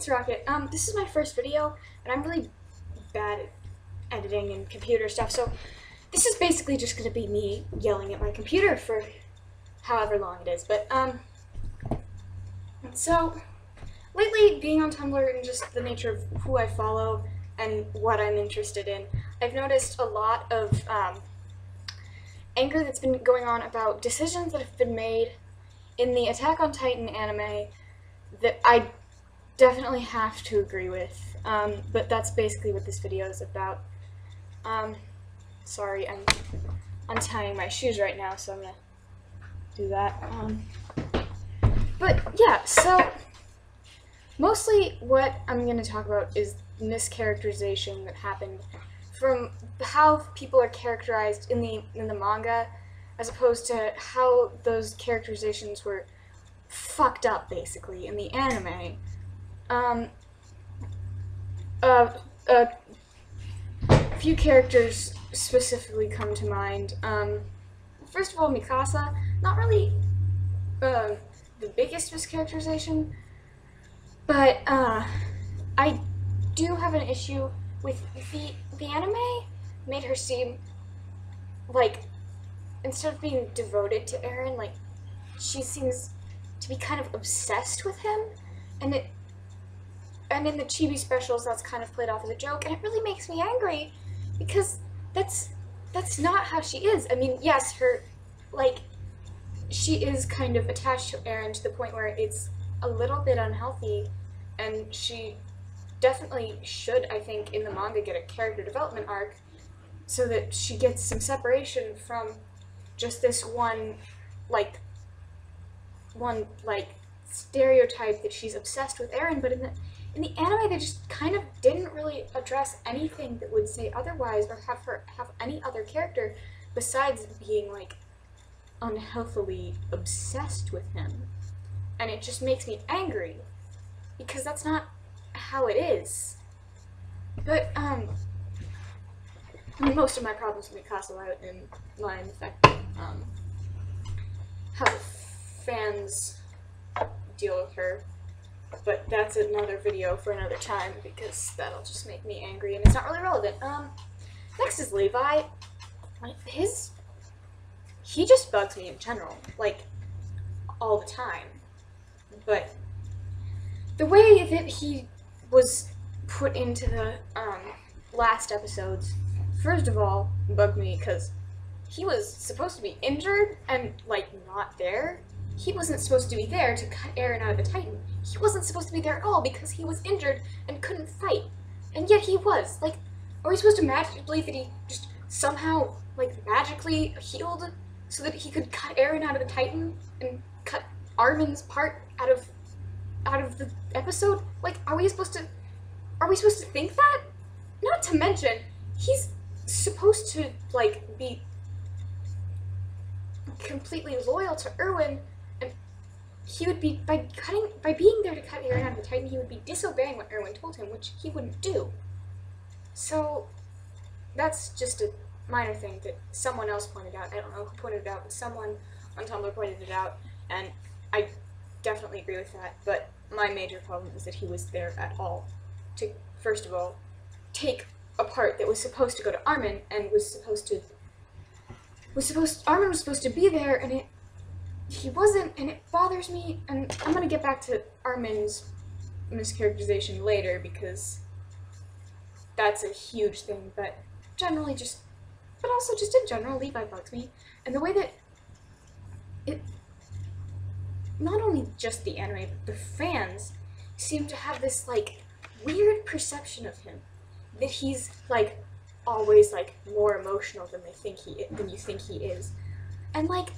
it's Rocket. This is my first video, and I'm really bad at editing and computer stuff, so this is basically just gonna be me yelling at my computer for however long it is. But, so, lately, being on Tumblr and just the nature of who I follow and what I'm interested in, I've noticed a lot of, anger that's been going on about decisions that have been made in the Attack on Titan anime that I definitely have to agree with, but that's basically what this video is about. Sorry, I'm untying my shoes right now, so I'm gonna do that. But yeah, so mostly what I'm gonna talk about is mischaracterization that happened from how people are characterized in the manga, as opposed to how those characterizations were fucked up, basically, in the anime. A few characters specifically come to mind. First of all, Mikasa, not really the biggest mischaracterization, but I do have an issue with the anime made her seem like, instead of being devoted to Eren, like, she seems to be kind of obsessed with him, and in the chibi specials that's kind of played off as a joke, and it really makes me angry, because that's not how she is. I mean, yes, she is kind of attached to Eren to the point where it's a little bit unhealthy, and she definitely should, I think, in the manga get a character development arc so that she gets some separation from just this one stereotype that she's obsessed with Eren. But in the anime, they just kind of didn't really address anything that would say otherwise, or have her have any other character besides being like unhealthily obsessed with him. And it just makes me angry, because that's not how it is. But most of my problems with Mikasa lie in the fact that how the fans deal with her. But that's another video for another time, because that'll just make me angry and it's not really relevant. Next is Levi. He just bugs me in general, like, all the time. But the way that he was put into the last episodes, first of all, bugged me because he was supposed to be injured and, like, not there. He wasn't supposed to be there to cut Eren out of the Titan. He wasn't supposed to be there at all because he was injured and couldn't fight. And yet he was. Like, are we supposed to magically believe that he just somehow, like, magically healed so that he could cut Eren out of the Titan and cut Armin's part out of the episode? Like, are we supposed to think that? Not to mention, he's supposed to, like, be completely loyal to Erwin, and he would be, by being there to cut Eren out of the Titan, he would be disobeying what Erwin told him, which he wouldn't do. So that's just a minor thing that someone else pointed out. I don't know who pointed it out, but someone on Tumblr pointed it out, and I definitely agree with that. But my major problem is that he was there at all to, first of all, take a part that was supposed to go to Armin, and Armin was supposed to be there, and he wasn't, and it bothers me. And I'm gonna get back to Armin's mischaracterization later, because that's a huge thing, but also just in general, Levi bugs me. And the way that not only just the anime, but the fans seem to have this, like, weird perception of him, that he's, like, always, like, more emotional than you think he is. And, like,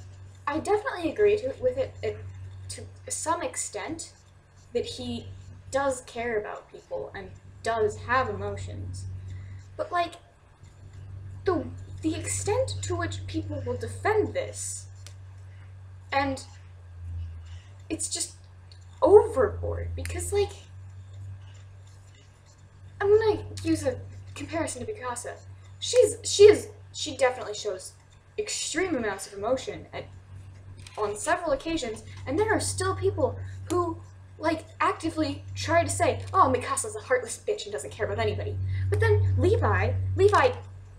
I definitely agree with it to some extent, that he does care about people and does have emotions. But, like, the extent to which people will defend this, and it's just overboard, because, like, I'm gonna use a comparison to Mikasa. She definitely shows extreme amounts of emotion on several occasions, and there are still people who like, actively try to say, oh, Mikasa's a heartless bitch and doesn't care about anybody. But then Levi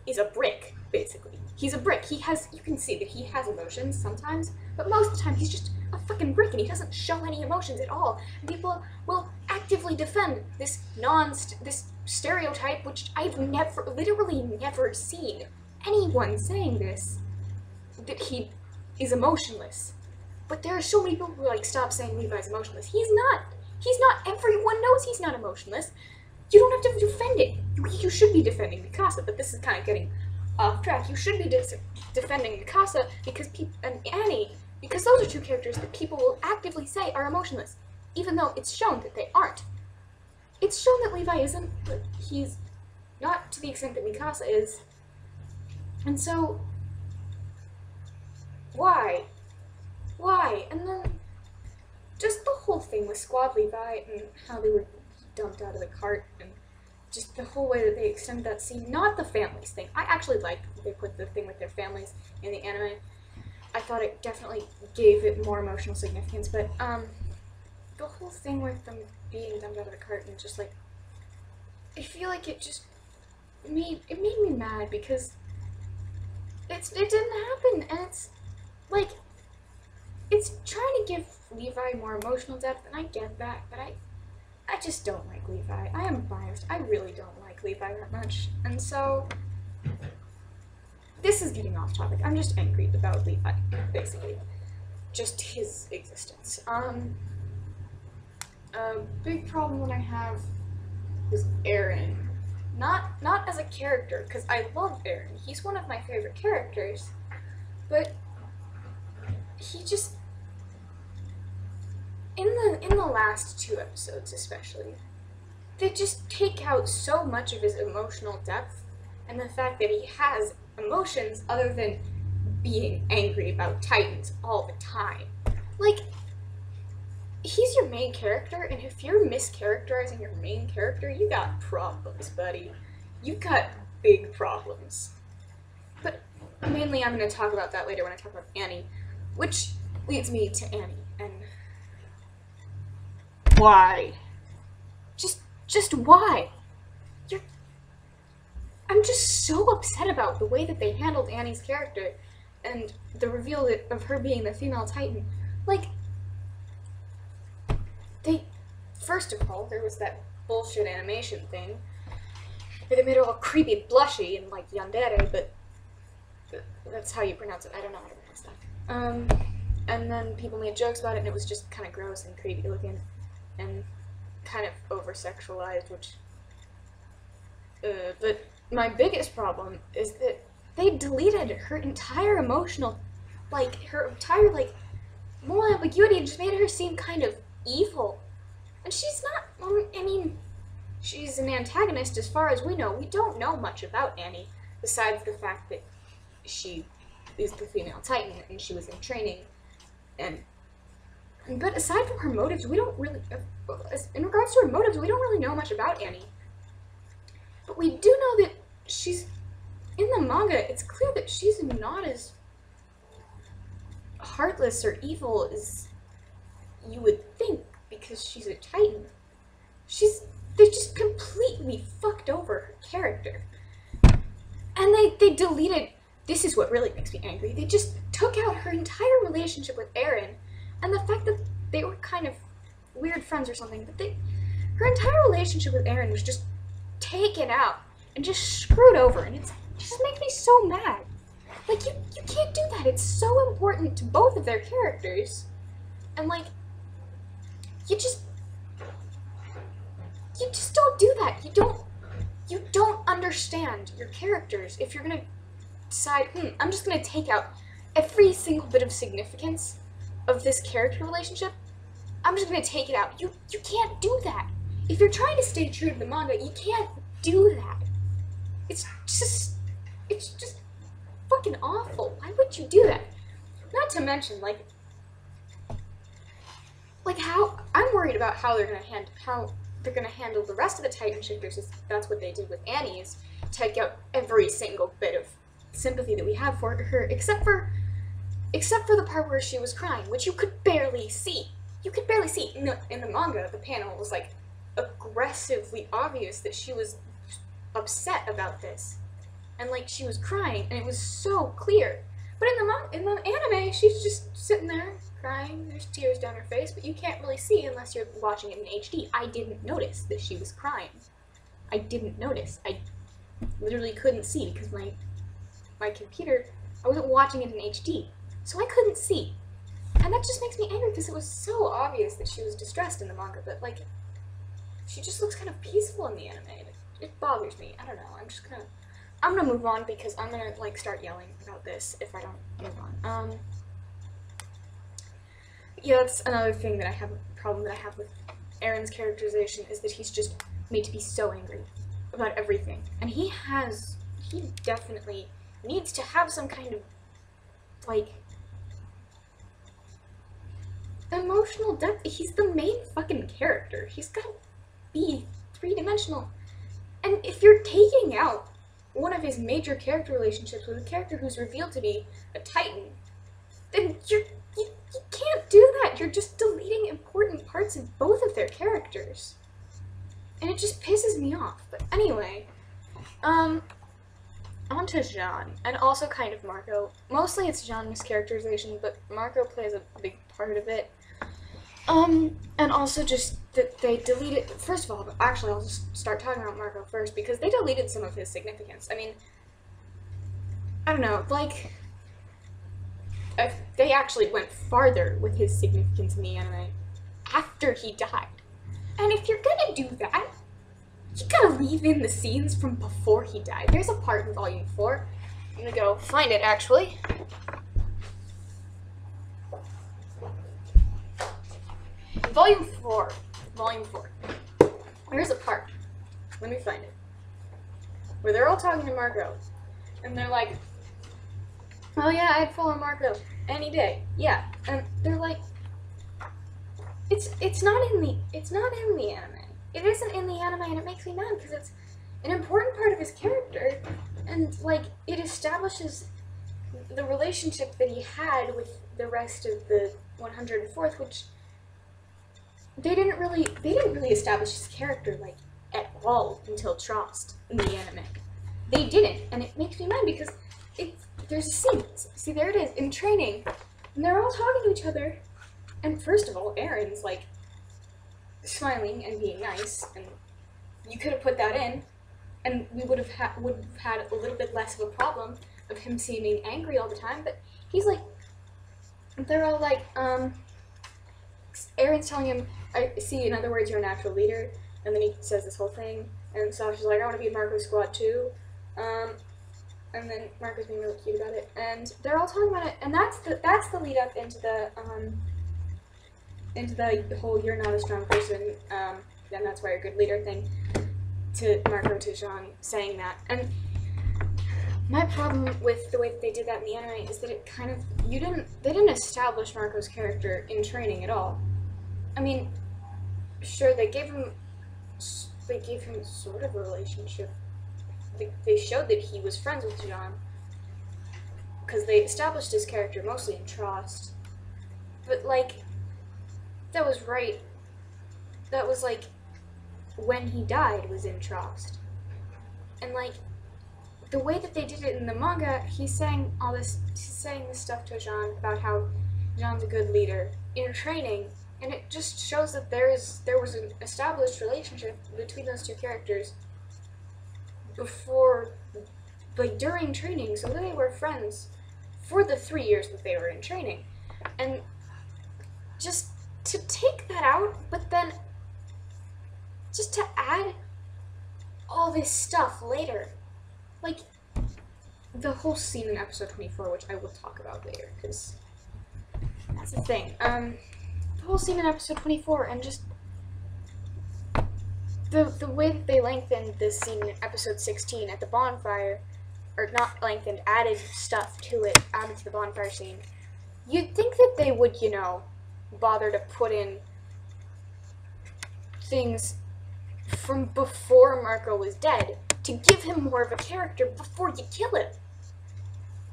is a brick, basically. He's a brick. You can see that he has emotions sometimes, but most of the time he's just a fucking brick and he doesn't show any emotions at all. And people will actively defend this stereotype, which I've literally never seen anyone saying this, that he is emotionless. But there are so many people who like, stop saying Levi's emotionless. He's not. Everyone knows he's not emotionless. You don't have to defend it. You should be defending Mikasa, but this is kind of getting off track. You should be defending Mikasa and Annie, because those are two characters that people will actively say are emotionless, even though it's shown that they aren't. It's shown that Levi isn't, but he's not to the extent that Mikasa is. And so, why? Why? And then, just the whole thing with Squad Levi and how they were dumped out of the cart, and just the whole way that they extended that scene, not the families thing. I actually liked that they put the thing with their families in the anime. I thought it definitely gave it more emotional significance, but, the whole thing with them being dumped out of the cart and just, like, I feel like it just made me mad, because it didn't happen, and it's, like, it's trying to give Levi more emotional depth, and I get that, but I just don't like Levi. I am biased. I really don't like Levi that much, and so this is getting off topic. I'm just angry about Levi, basically. Just his existence. A big problem that I have is Eren. Not as a character, because I love Eren. He's one of my favorite characters, but he just, in the last 2 episodes especially, they just take out so much of his emotional depth and the fact that he has emotions other than being angry about Titans all the time. Like, he's your main character, and if you're mischaracterizing your main character, you got problems, buddy. You got big problems. But mainly I'm going to talk about that later when I talk about Annie, which leads me to Annie, and why? Just why? I'm just so upset about the way that they handled Annie's character and the reveal of her being the female Titan. Like, first of all, there was that bullshit animation thing where they made her all creepy and blushy and like yandere, but that's how you pronounce it. I don't know how to pronounce that. And then people made jokes about it, and it was just kind of gross and creepy looking and kind of over-sexualized, which, but my biggest problem is that they deleted her entire emotional, like, her entire, like, moral ambiguity and just made her seem kind of evil. And she's not, I mean, she's an antagonist as far as we know. We don't know much about Annie, besides the fact that she is the female Titan and she was in training. But aside from her motives, we don't really, in regards to her motives, we don't really know much about Annie. But we do know that she's, in the manga, it's clear that she's not as heartless or evil as you would think, because she's a Titan. They just completely fucked over her character. And they deleted, this is what really makes me angry, they just took out her entire relationship with Eren, and the fact that they were kind of weird friends or something, but her entire relationship with Eren was just taken out and just screwed over, and it just makes me so mad. Like, you can't do that. It's so important to both of their characters, and like, you just don't do that. You don't understand your characters if you're gonna decide, I'm just gonna take out every single bit of significance of this character relationship. I'm just gonna take it out. You can't do that. If you're trying to stay true to the manga, you can't do that. It's just fucking awful. Why would you do that? Not to mention, like how I'm worried about how they're gonna handle the rest of the Titan shifters. If that's what they did with Annie, is take out every single bit of sympathy that we have for her, except for the part where she was crying, which you could barely see. you could barely see. In the manga, the panel was like aggressively obvious that she was upset about this, and like she was crying, and it was so clear. But in the anime, she's just sitting there crying. There's tears down her face, but you can't really see unless you're watching it in HD. I didn't notice that she was crying. I didn't notice. I literally couldn't see because my computer, I wasn't watching it in HD, so I couldn't see. And that just makes me angry because it was so obvious that she was distressed in the manga, but like, she just looks kind of peaceful in the anime. It bothers me. I don't know. I'm gonna move on because I'm gonna like start yelling about this if I don't move on. Yeah, that's another thing that I have, a problem that I have with Aaron's characterization, is that he's just made to be so angry about everything. And he definitely needs to have some kind of, like, emotional depth. He's the main fucking character. He's gotta be three-dimensional. And if you're taking out one of his major character relationships with a character who's revealed to be a Titan, then you can't do that. You're just deleting important parts of both of their characters. And it just pisses me off. But anyway, on to Jean, and also kind of Marco. Mostly it's Jean's mischaracterization, but Marco plays a big part of it. And also just that they deleted, first of all, actually I'll just start talking about Marco first, because they deleted some of his significance. I mean, I don't know, like, they actually went farther with his significance in the anime after he died. And if you're gonna do that, you gotta leave in the scenes from before he died. There's a part in Volume 4. I'm gonna go find it, actually. Volume 4. There's a part. Let me find it. Where they're all talking to Marco. And they're like, oh yeah, I'd follow Marco any day. Yeah. And they're like, it's not in the anime. It isn't in the anime, and it makes me mad because it's an important part of his character, and like it establishes the relationship that he had with the rest of the 104th, which they didn't really establish his character like at all until Trost in the anime. They didn't, and it makes me mad because there's a scene. See, there it is in training, and they're all talking to each other. And first of all, Aaron's like smiling and being nice, and you could have put that in, and we would have had a little bit less of a problem of him seeming angry all the time. But he's like, they're all like, Aaron's telling him, I see, in other words, you're a natural leader, and then he says this whole thing, and Sasha's like, I want to be in Marco's squad too, and then Marco's being really cute about it, and they're all talking about it, and that's the lead up into the whole "you're not a strong person," and that's why you're a good leader thing, to Marco to Jean saying that. And my problem with the way that they did that in the anime is that it kind of, they didn't establish Marco's character in training at all. I mean, sure, they gave him sort of a relationship. They showed that he was friends with Jean, because they established his character mostly in Trost. But like, that was right. That was like when he died was in Trost. And like the way that they did it in the manga, he's saying this stuff to Jean about how Jean's a good leader in training, and it just shows that there was an established relationship between those two characters before, like during training, so they were friends for the 3 years that they were in training. And just to take that out, but then just to add all this stuff later. Like, the whole scene in episode 24, which I will talk about later, because that's the thing. The whole scene in episode 24, and just the way that they lengthened this scene in episode 16 at the bonfire, or not lengthened, added stuff to it, added to the bonfire scene. You'd think that they would, you know, bother to put in things from before Marco was dead to give him more of a character before you kill him.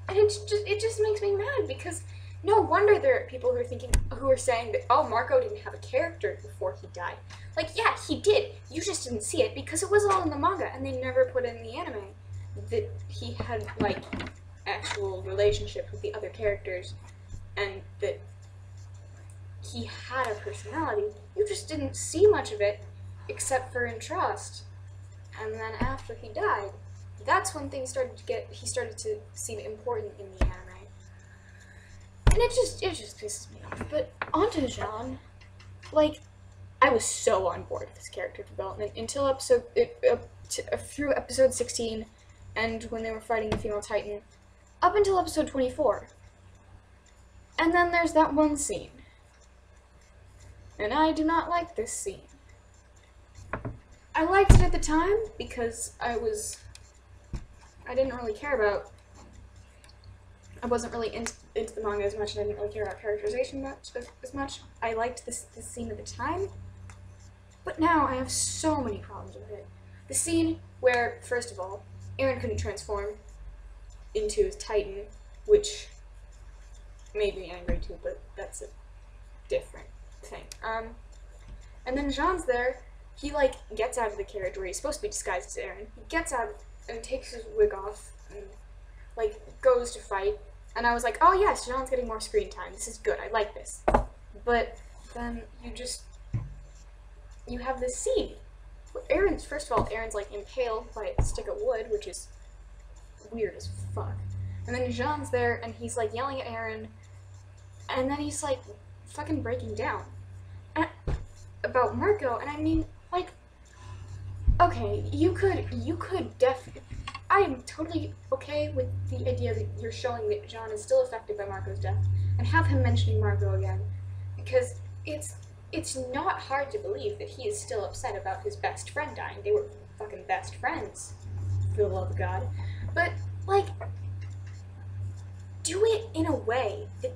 And it just makes me mad because no wonder there are people who are saying that, oh, Marco didn't have a character before he died. Like, yeah, he did. You just didn't see it because it was all in the manga and they never put in the anime that he had, like, actual relationship with the other characters and that he had a personality. You just didn't see much of it except for in Trust. And then after he died, that's when things he started to seem important in the anime. And it just pisses me off. But onto Jean, like, I was so on board with his character development until through episode 16, and when they were fighting the female Titan, up until episode 24. And then there's that one scene. And I do not like this scene. I liked it at the time because I didn't really care about, I wasn't really into the manga as much, and I didn't really care about characterization as much. I liked this scene at the time, but now I have so many problems with it. The scene where, first of all, Eren couldn't transform into his Titan, which made me angry too, but that's a different thing. And then Jean's there, he, like, gets out of the carriage where he's supposed to be disguised as Eren. He gets out and takes his wig off and, like, goes to fight. And I was like, oh yes, Jean's getting more screen time. This is good. I like this. But then you have this scene. First of all, Eren's, like, impaled by a stick of wood, which is weird as fuck. And then Jean's there, and he's, like, yelling at Eren. And then he's, like, fucking breaking down. About Marco, and I mean, like, okay, you could definitely, I am totally okay with the idea that you're showing that Jean is still affected by Marco's death, and have him mentioning Marco again, because it's not hard to believe that he is still upset about his best friend dying. They were fucking best friends, for the love of God. But, like, do it in a way that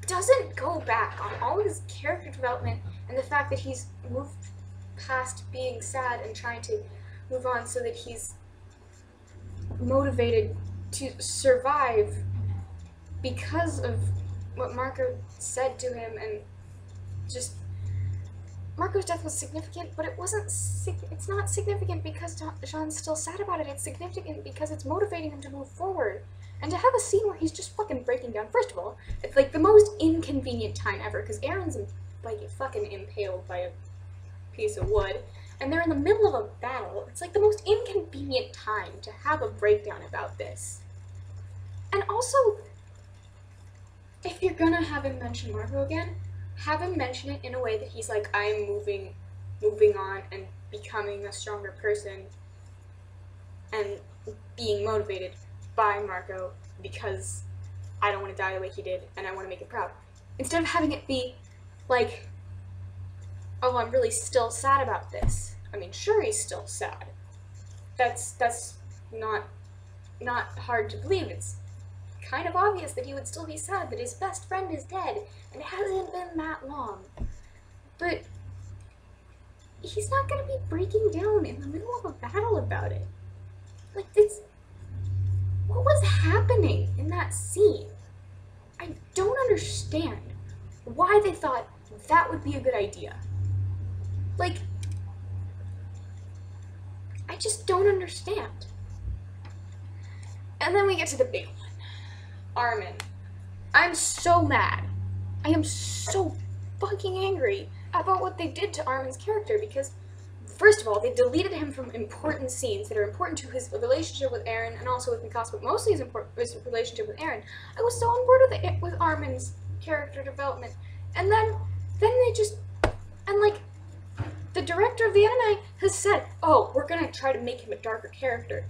doesn't go back on all of his character development and the fact that he's moved past being sad and trying to move on so that he's motivated to survive because of what Marco said to him. And just, Marco's death was significant, but it's not significant because Jean's still sad about it. It's significant because it's motivating him to move forward. And to have a scene where he's just fucking breaking down, first of all, it's like the most inconvenient time ever, because Eren's like fucking impaled by a piece of wood, and they're in the middle of a battle. It's like the most inconvenient time to have a breakdown about this. And also, if you're gonna have him mention Marco again, have him mention it in a way that he's like, I'm moving on and becoming a stronger person and being motivated by Marco because I don't want to die the way he did and I want to make him proud. Instead of having it be like, oh, I'm really still sad about this. I mean, sure, he's still sad. That's not hard to believe. It's kind of obvious that he would still be sad that his best friend is dead, and it hasn't been that long. But he's not going to be breaking down in the middle of a battle about it. Like, what was happening in that scene? I don't understand why they thought that would be a good idea. Like, I just don't understand. And then we get to the big one. Armin. I'm so mad. I am so fucking angry about what they did to Armin's character because, first of all, they deleted him from important scenes that are important to his relationship with Eren and also with Mikasa, but mostly his relationship with Eren. I was so on board with Armin's character development. And then they just, and like, the director of the anime has said, oh, we're gonna try to make him a darker character.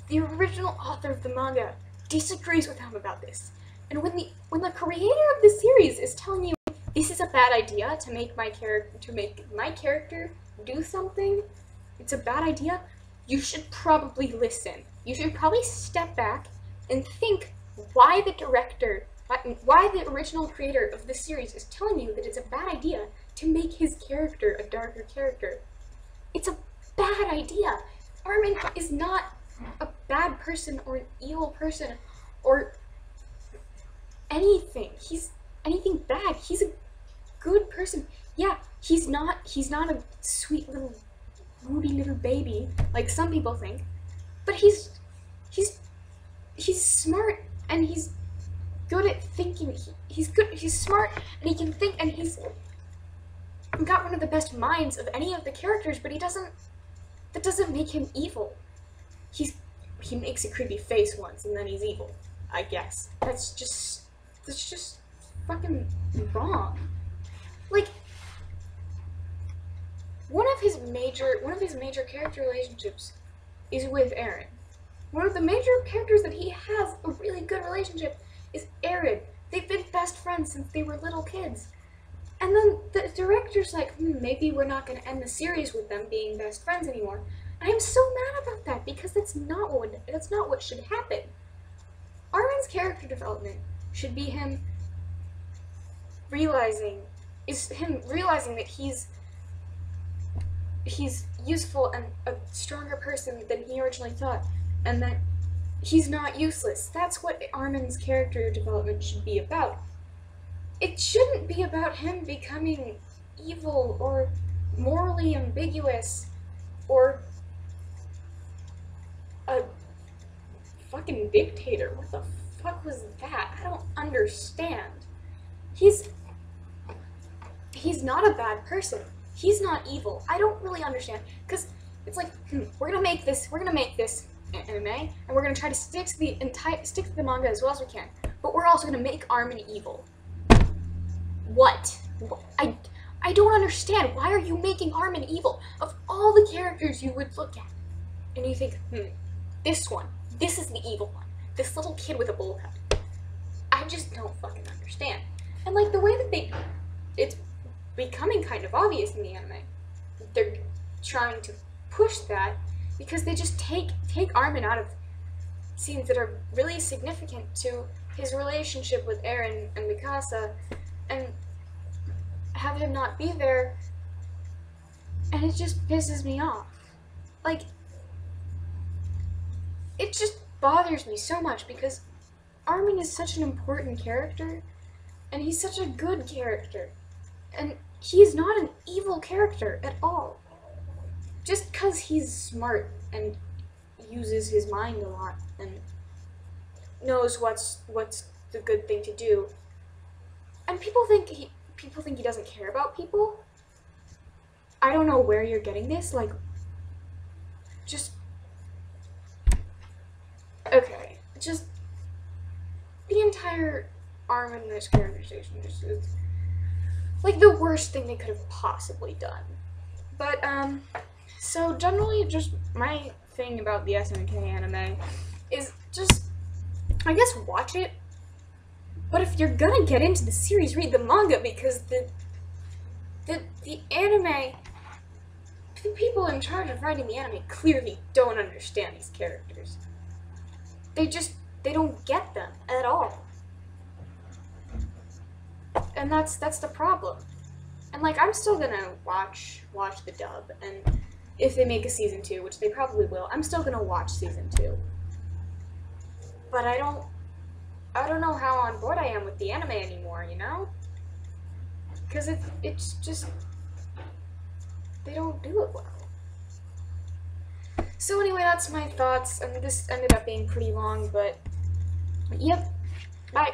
The original author of the manga disagrees with him about this. And when the creator of the series is telling you this is a bad idea to make my character do something, it's a bad idea, you should probably listen. You should probably step back and think why the original creator of this series is telling you that it's a bad idea to make his character a darker character. It's a bad idea. Armin is not a bad person or an evil person or anything. He's anything bad. He's a good person. Yeah, he's not a sweet little moody little baby like some people think, but he's smart and he's good at thinking. He's smart and he can think, and he's got one of the best minds of any of the characters, but that doesn't make him evil. He makes a creepy face once and then he's evil, I guess. That's just fucking wrong. Like, one of his major character relationships is with Eren. One of the major characters that he has a really good relationship is Eren. They've been best friends since they were little kids. And then the director's like, maybe we're not going to end the series with them being best friends anymore. And I'm so mad about that, because that's not what should happen. Armin's character development should be him realizing that he's useful and a stronger person than he originally thought, and that he's not useless. That's what Armin's character development should be about. It shouldn't be about him becoming evil or morally ambiguous or a fucking dictator. What the fuck was that? I don't understand. He's not a bad person. He's not evil. I don't really understand, because it's like, we're gonna make this anime, and we're gonna try to stick to the manga as well as we can, but we're also gonna make Armin evil. What? I don't understand. Why are you making Armin evil? Of all the characters you would look at, and you think, this is the evil one. This little kid with a bowl cut. I just don't fucking understand. And like the way that it's becoming kind of obvious in the anime. They're trying to push that because they just take Armin out of scenes that are really significant to his relationship with Eren and Mikasa, and have him not be there, and it just pisses me off. Like, it just bothers me so much, because Armin is such an important character, and he's such a good character, and he's not an evil character at all. Just because he's smart and uses his mind a lot and knows what's the good thing to do, and people think he doesn't care about people. I don't know where you're getting this. Like, just okay. Just the entire Armin mischaracterization is like the worst thing they could have possibly done. But so generally, just my thing about the SNK anime is just, I guess, watch it. But if you're gonna get into the series, read the manga, because the anime, the people in charge of writing the anime clearly don't understand these characters. They don't get them at all. And that's the problem. And like, I'm still gonna watch the dub, and if they make a season 2, which they probably will, I'm still gonna watch season 2. But I don't know how on board I am with the anime anymore, you know? Because it's just, they don't do it well. So anyway, that's my thoughts, and this ended up being pretty long, but yep, bye.